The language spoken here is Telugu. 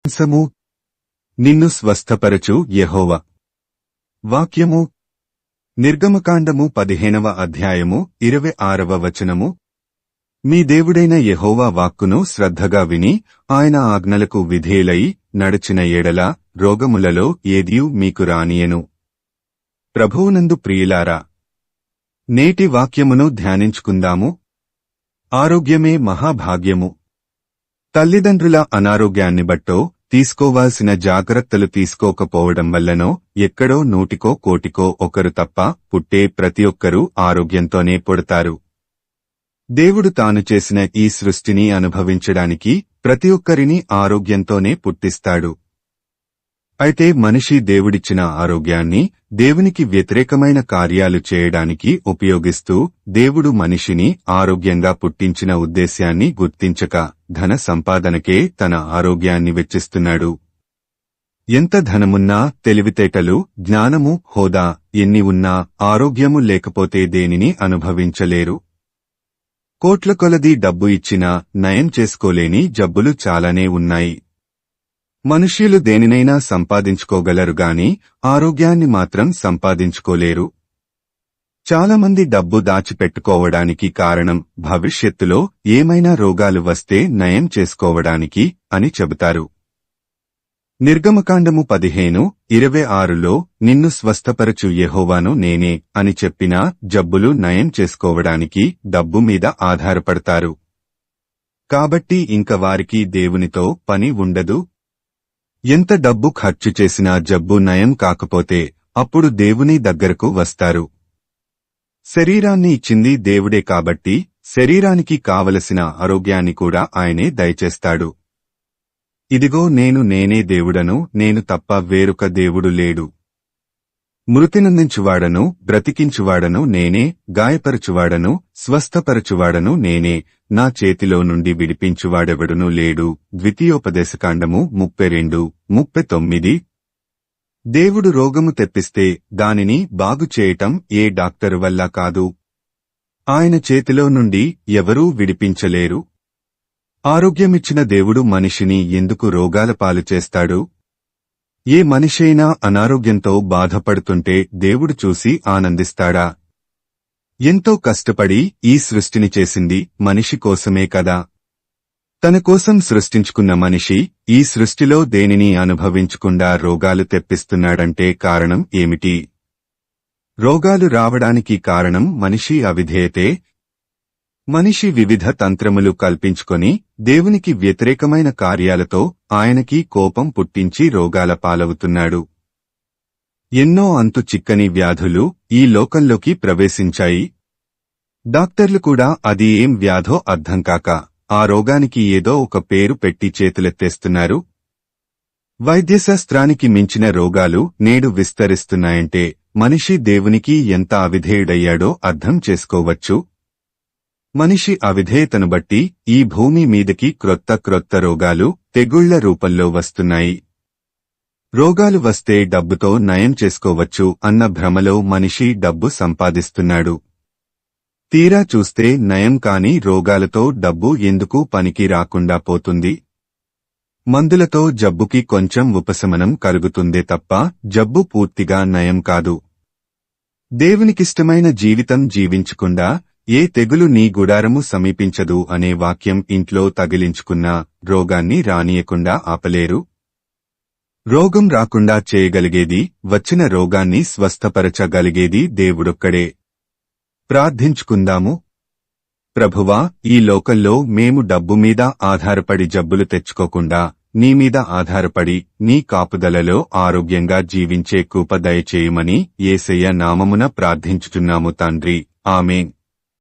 సము నిన్ను స్వస్థపరచు యెహోవా. వాక్యము నిర్గమకాండము 15వ అధ్యాయము 26వ వచనము. మీ దేవుడైన యెహోవా వాక్కును శ్రద్ధగా విని ఆయన ఆజ్ఞలకు విధేయులై నడచిన ఎడల రోగములలో ఏదియూ మీకు రానియను. ప్రభువునందు ప్రియులారా, నేటి వాక్యమును ధ్యానించుకుందాము. ఆరోగ్యమే మహాభాగ్యము. తల్లిదండ్రుల అనారోగ్యాన్ని బట్టో తీసుకోవాల్సిన జాగ్రత్తలు తీసుకోకపోవడం వల్లనో ఎక్కడో నూటికో కోటికో ఒకరు తప్ప పుట్టే ప్రతి ఒక్కరూ ఆరోగ్యంతోనే పుడతారు. దేవుడు తాను చేసిన ఈ సృష్టిని అనుభవించడానికి ప్రతి ఒక్కరిని ఆరోగ్యంతోనే పుట్టిస్తాడు. అయితే మనిషి దేవుడిచ్చిన ఆరోగ్యాన్ని దేవునికి వ్యతిరేకమైన కార్యాలు చేయడానికి ఉపయోగిస్తూ దేవుడు మనిషిని ఆరోగ్యంగా పుట్టించిన ఉద్దేశ్యాన్ని గుర్తించక ధన సంపాదనకే తన ఆరోగ్యాన్ని వెచ్చిస్తున్నాడు. ఎంత ధనమున్నా, తెలివితేటలు, జ్ఞానము, హోదా ఎన్ని ఉన్నా ఆరోగ్యము లేకపోతే దేనిని అనుభవించలేరు. కోట్ల కొలది డబ్బు ఇచ్చినా నయం చేసుకోలేని జబ్బులు చాలానే ఉన్నాయి. మనుష్యులు దేనినైనా సంపాదించుకోగలరు గాని ఆరోగ్యాన్ని మాత్రం సంపాదించుకోలేరు. చాలామంది డబ్బు దాచిపెట్టుకోవడానికి కారణం భవిష్యత్తులో ఏమైనా రోగాలు వస్తే నయం చేసుకోవడానికి అని చెబుతారు. నిర్గమకాండము 15:26లో నిన్ను స్వస్థపరచు యెహోవాను నేనే అని చెప్పినా జబ్బులు నయం చేసుకోవడానికి డబ్బు మీద ఆధారపడతారు. కాబట్టి ఇంక వారికి దేవునితో పని ఉండదు. ఎంత డబ్బు ఖర్చు చేసినా జబ్బు నయం కాకపోతే అప్పుడు దేవుని దగ్గరకు వస్తారు. శరీరాన్ని ఇచ్చింది దేవుడే కాబట్టి శరీరానికి కావలసిన ఆరోగ్యాన్ని కూడా ఆయనే దయచేస్తాడు. ఇదిగో నేనే దేవుడను, నేను తప్ప వేరొక దేవుడు లేడు. మృతినందించువాడను, బ్రతికించువాడను నేనే, గాయపరచువాడను, స్వస్థపరచువాడను నేనే, నా చేతిలో నుండి విడిపించువాడెవడునూ లేడు. ద్వితీయోపదేశకాండము 32:39. దేవుడు రోగము తెప్పిస్తే దానిని బాగుచేయటం ఏ డాక్టరు వల్ల కాదు. ఆయన చేతిలో నుండి ఎవరూ విడిపించలేరు. ఆరోగ్యమిచ్చిన దేవుడు మనిషిని ఎందుకు రోగాల పాలు చేస్తాడు? ఏ మనిషైనా అనారోగ్యంతో బాధపడుతుంటే దేవుడు చూసి ఆనందిస్తాడా? ఎంతో కష్టపడి ఈ సృష్టిని చేసింది మనిషి కోసమే కదా. తన కోసం సృష్టించుకున్న మనిషి ఈ సృష్టిలో దేనిని అనుభవించకుండా రోగాలు తెప్పిస్తున్నాడంటే కారణం ఏమిటి? రోగాలు రావడానికి కారణం మనిషి అవిధేయతే. మనిషి వివిధ తంత్రములు కల్పించుకొని దేవునికి వ్యతిరేకమైన కార్యాలతో ఆయనకి కోపం పుట్టించి రోగాల పాలవుతున్నాడు. ఎన్నో అంతు చిక్కని వ్యాధులు ఈ లోకంలోకి ప్రవేశించాయి. డాక్టర్లు కూడా అది ఏం వ్యాధో అర్థం కాక ఆ రోగానికి ఏదో ఒక పేరు పెట్టి చేతులెత్తేస్తున్నారు. వైద్యశాస్త్రానికి మించిన రోగాలు నేడు విస్తరిస్తున్నాయంటే మనిషి దేవునికి ఎంత అవిధేయుడయ్యాడో అర్థం చేసుకోవచ్చు. మనిషి అవిధేయతను బట్టి ఈ భూమి మీదకి క్రొత్త రోగాలు తెగుళ్ల రూపంలో వస్తున్నాయి. రోగాలు వస్తే డబ్బుతో నయం చేసుకోవచ్చు అన్న భ్రమలో మనిషి డబ్బు సంపాదిస్తున్నాడు. తీరా చూస్తే నయం కాని రోగాలతో డబ్బు ఎందుకు పనికి రాకుండా పోతుంది? మందులతో జబ్బుకి కొంచెం ఉపశమనం కలుగుతుందే తప్ప జబ్బు పూర్తిగా నయం కాదు. దేవునికిష్టమైన జీవితం జీవించకుండా ఏ తెగులు నీ గుడారము సమీపించదు అనే వాక్యం ఇంట్లో తగిలించుకున్నా రోగాన్ని రానియకుండా ఆపలేరు. రోగం రాకుండా చేయగలిగేది, వచ్చిన రోగాన్ని స్వస్థపరచగలిగేది దేవుడొక్కడే. ప్రార్థించుకుందాము. ప్రభువా, ఈ లోకంలో మేము డబ్బు మీద ఆధారపడి జబ్బులు తెచ్చుకోకుండా నీ మీద ఆధారపడి నీ కాపుదలలో ఆరోగ్యంగా జీవించే కృప దయచేయమని యేసయ్య నామమున ప్రార్థించుచున్నాము తండ్రి. ఆమేన్.